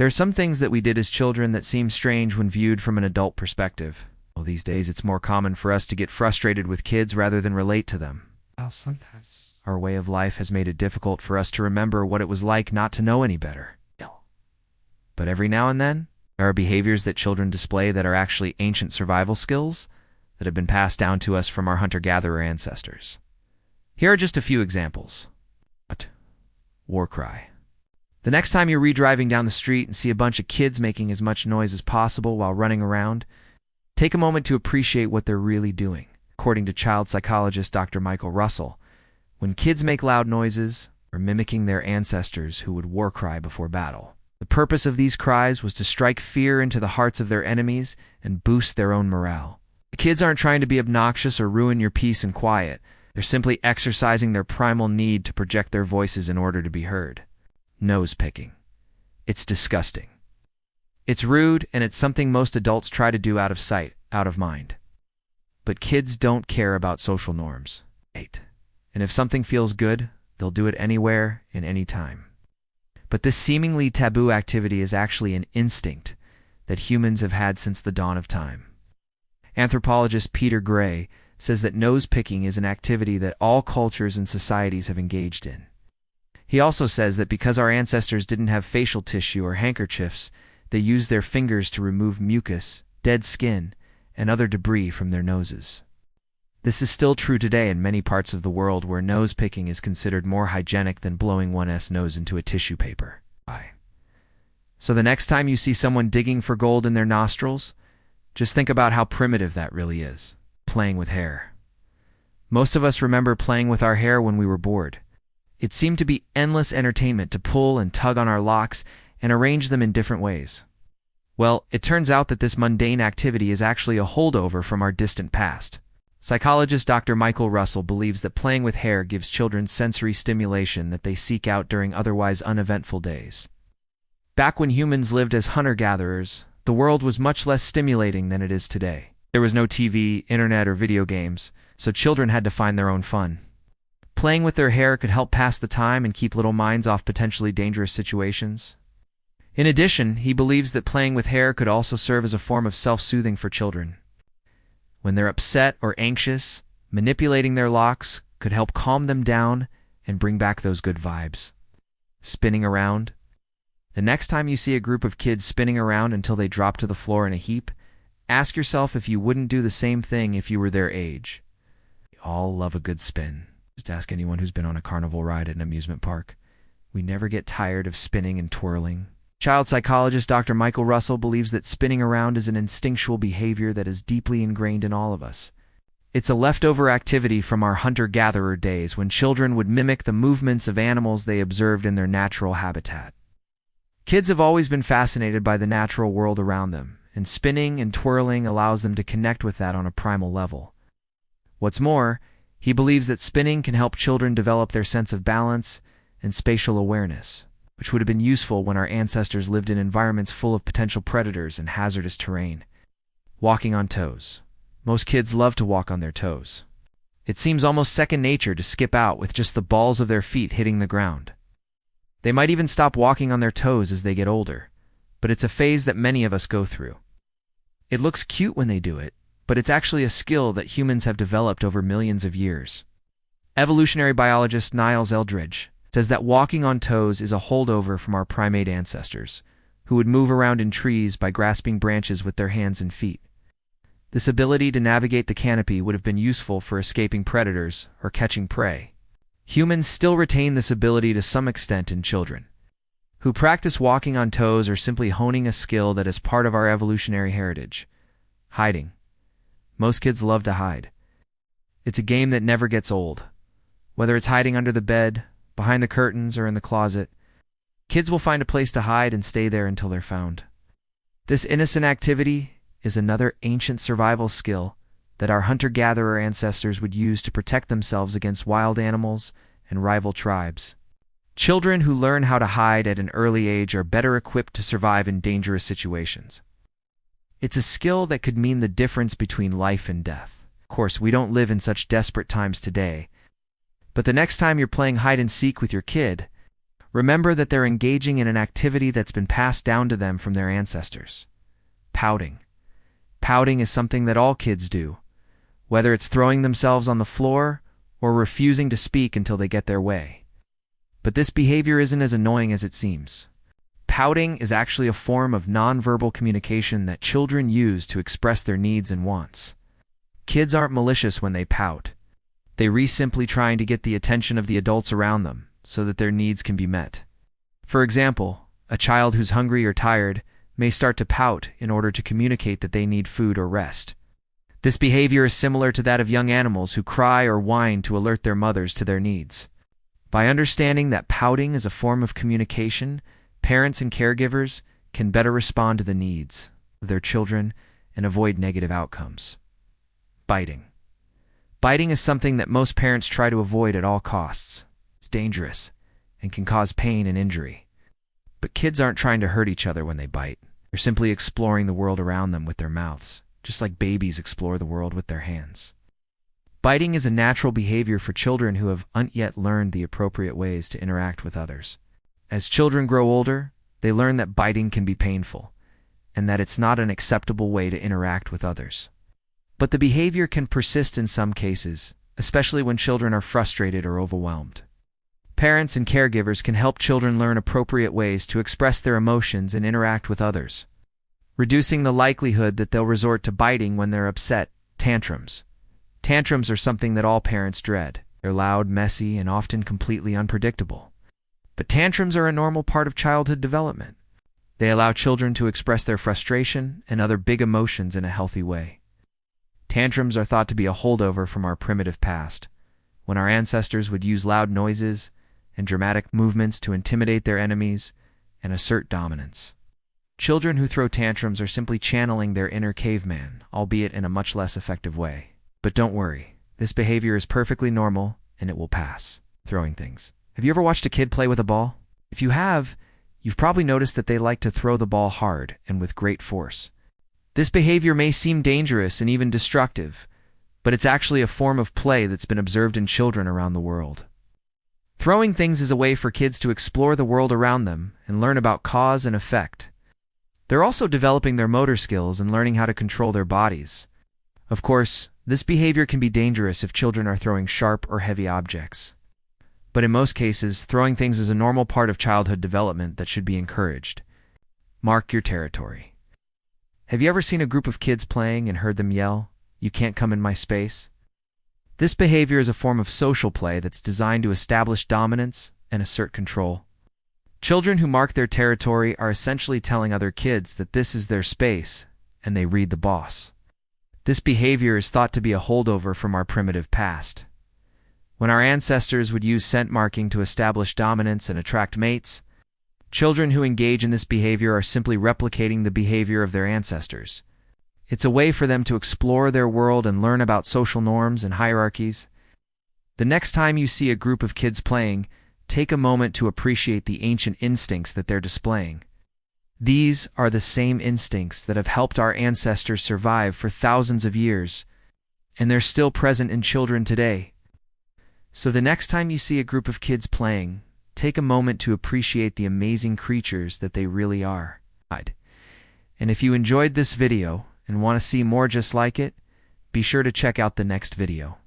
There are some things that we did as children that seem strange when viewed from an adult perspective. Well, these days it's more common for us to get frustrated with kids rather than relate to them. Well, sometimes. Our way of life has made it difficult for us to remember what it was like not to know any better. But every now and then, there are behaviors that children display that are actually ancient survival skills that have been passed down to us from our hunter-gatherer ancestors. Here are just a few examples. War cry. The next time you're re-driving down the street and see a bunch of kids making as much noise as possible while running around, take a moment to appreciate what they're really doing. According to child psychologist Dr. Michael Russell, when kids make loud noises, they're mimicking their ancestors who would war cry before battle. The purpose of these cries was to strike fear into the hearts of their enemies and boost their own morale. The kids aren't trying to be obnoxious or ruin your peace and quiet. They're simply exercising their primal need to project their voices in order to be heard. Nose picking. It's disgusting. It's rude, and it's something most adults try to do out of sight, out of mind. But kids don't care about social norms. 8. And if something feels good, they'll do it anywhere and anytime. But this seemingly taboo activity is actually an instinct that humans have had since the dawn of time. Anthropologist Peter Gray says that nose-picking is an activity that all cultures and societies have engaged in. He also says that because our ancestors didn't have facial tissue or handkerchiefs, they used their fingers to remove mucus, dead skin, and other debris from their noses. This is still true today in many parts of the world where nose-picking is considered more hygienic than blowing one's nose into a tissue paper. So the next time you see someone digging for gold in their nostrils, just think about how primitive that really is. Playing with hair. Most of us remember playing with our hair when we were bored. It seemed to be endless entertainment to pull and tug on our locks and arrange them in different ways. Well, it turns out that this mundane activity is actually a holdover from our distant past. Psychologist Dr. Michael Russell believes that playing with hair gives children sensory stimulation that they seek out during otherwise uneventful days. Back when humans lived as hunter-gatherers, the world was much less stimulating than it is today. There was no TV, internet, or video games, so children had to find their own fun. Playing with their hair could help pass the time and keep little minds off potentially dangerous situations. In addition, he believes that playing with hair could also serve as a form of self-soothing for children. When they're upset or anxious, manipulating their locks could help calm them down and bring back those good vibes. Spinning around. The next time you see a group of kids spinning around until they drop to the floor in a heap, ask yourself if you wouldn't do the same thing if you were their age. We all love a good spin. Just ask anyone who's been on a carnival ride at an amusement park. We never get tired of spinning and twirling. Child psychologist Dr. Michael Russell believes that spinning around is an instinctual behavior that is deeply ingrained in all of us. It's a leftover activity from our hunter-gatherer days when children would mimic the movements of animals they observed in their natural habitat. Kids have always been fascinated by the natural world around them, and spinning and twirling allows them to connect with that on a primal level. What's more, he believes that spinning can help children develop their sense of balance and spatial awareness, which would have been useful when our ancestors lived in environments full of potential predators and hazardous terrain. Walking on toes. Most kids love to walk on their toes. It seems almost second nature to skip out with just the balls of their feet hitting the ground. They might even stop walking on their toes as they get older, but it's a phase that many of us go through. It looks cute when they do it, but it's actually a skill that humans have developed over millions of years. Evolutionary biologist Niles Eldredge says that walking on toes is a holdover from our primate ancestors, who would move around in trees by grasping branches with their hands and feet. This ability to navigate the canopy would have been useful for escaping predators or catching prey. Humans still retain this ability to some extent in children, who practice walking on toes or simply honing a skill that is part of our evolutionary heritage. Hiding. Most kids love to hide. It's a game that never gets old. Whether it's hiding under the bed, behind the curtains, or in the closet, kids will find a place to hide and stay there until they're found. This innocent activity is another ancient survival skill that our hunter-gatherer ancestors would use to protect themselves against wild animals and rival tribes. Children who learn how to hide at an early age are better equipped to survive in dangerous situations. It's a skill that could mean the difference between life and death. Of course, we don't live in such desperate times today, but the next time you're playing hide and seek with your kid, remember that they're engaging in an activity that's been passed down to them from their ancestors. Pouting. Pouting is something that all kids do, whether it's throwing themselves on the floor or refusing to speak until they get their way. But this behavior isn't as annoying as it seems. Pouting is actually a form of nonverbal communication that children use to express their needs and wants. Kids aren't malicious when they pout. They're simply trying to get the attention of the adults around them so that their needs can be met. For example, a child who's hungry or tired may start to pout in order to communicate that they need food or rest. This behavior is similar to that of young animals who cry or whine to alert their mothers to their needs. By understanding that pouting is a form of communication, parents and caregivers can better respond to the needs of their children and avoid negative outcomes. Biting. Biting is something that most parents try to avoid at all costs. It's dangerous and can cause pain and injury. But kids aren't trying to hurt each other when they bite. They're simply exploring the world around them with their mouths, just like babies explore the world with their hands. Biting is a natural behavior for children who have not yet learned the appropriate ways to interact with others. As children grow older, they learn that biting can be painful, and that it's not an acceptable way to interact with others. But the behavior can persist in some cases, especially when children are frustrated or overwhelmed. Parents and caregivers can help children learn appropriate ways to express their emotions and interact with others, reducing the likelihood that they'll resort to biting when they're upset. Tantrums. Tantrums are something that all parents dread. They're loud, messy, and often completely unpredictable. But tantrums are a normal part of childhood development. They allow children to express their frustration and other big emotions in a healthy way. Tantrums are thought to be a holdover from our primitive past, when our ancestors would use loud noises and dramatic movements to intimidate their enemies and assert dominance. Children who throw tantrums are simply channeling their inner caveman, albeit in a much less effective way. But don't worry, this behavior is perfectly normal and it will pass. Throwing things. Have you ever watched a kid play with a ball? If you have, you've probably noticed that they like to throw the ball hard and with great force. This behavior may seem dangerous and even destructive, but it's actually a form of play that's been observed in children around the world. Throwing things is a way for kids to explore the world around them and learn about cause and effect. They're also developing their motor skills and learning how to control their bodies. Of course, this behavior can be dangerous if children are throwing sharp or heavy objects. But in most cases, throwing things is a normal part of childhood development that should be encouraged. Mark your territory. Have you ever seen a group of kids playing and heard them yell, "You can't come in my space"? This behavior is a form of social play that's designed to establish dominance and assert control. Children who mark their territory are essentially telling other kids that this is their space, and they read the boss. This behavior is thought to be a holdover from our primitive past. When our ancestors would use scent marking to establish dominance and attract mates, children who engage in this behavior are simply replicating the behavior of their ancestors. It's a way for them to explore their world and learn about social norms and hierarchies. The next time you see a group of kids playing, take a moment to appreciate the ancient instincts that they're displaying. These are the same instincts that have helped our ancestors survive for thousands of years, and they're still present in children today. So the next time you see a group of kids playing, take a moment to appreciate the amazing creatures that they really are. And if you enjoyed this video and want to see more just like it, be sure to check out the next video.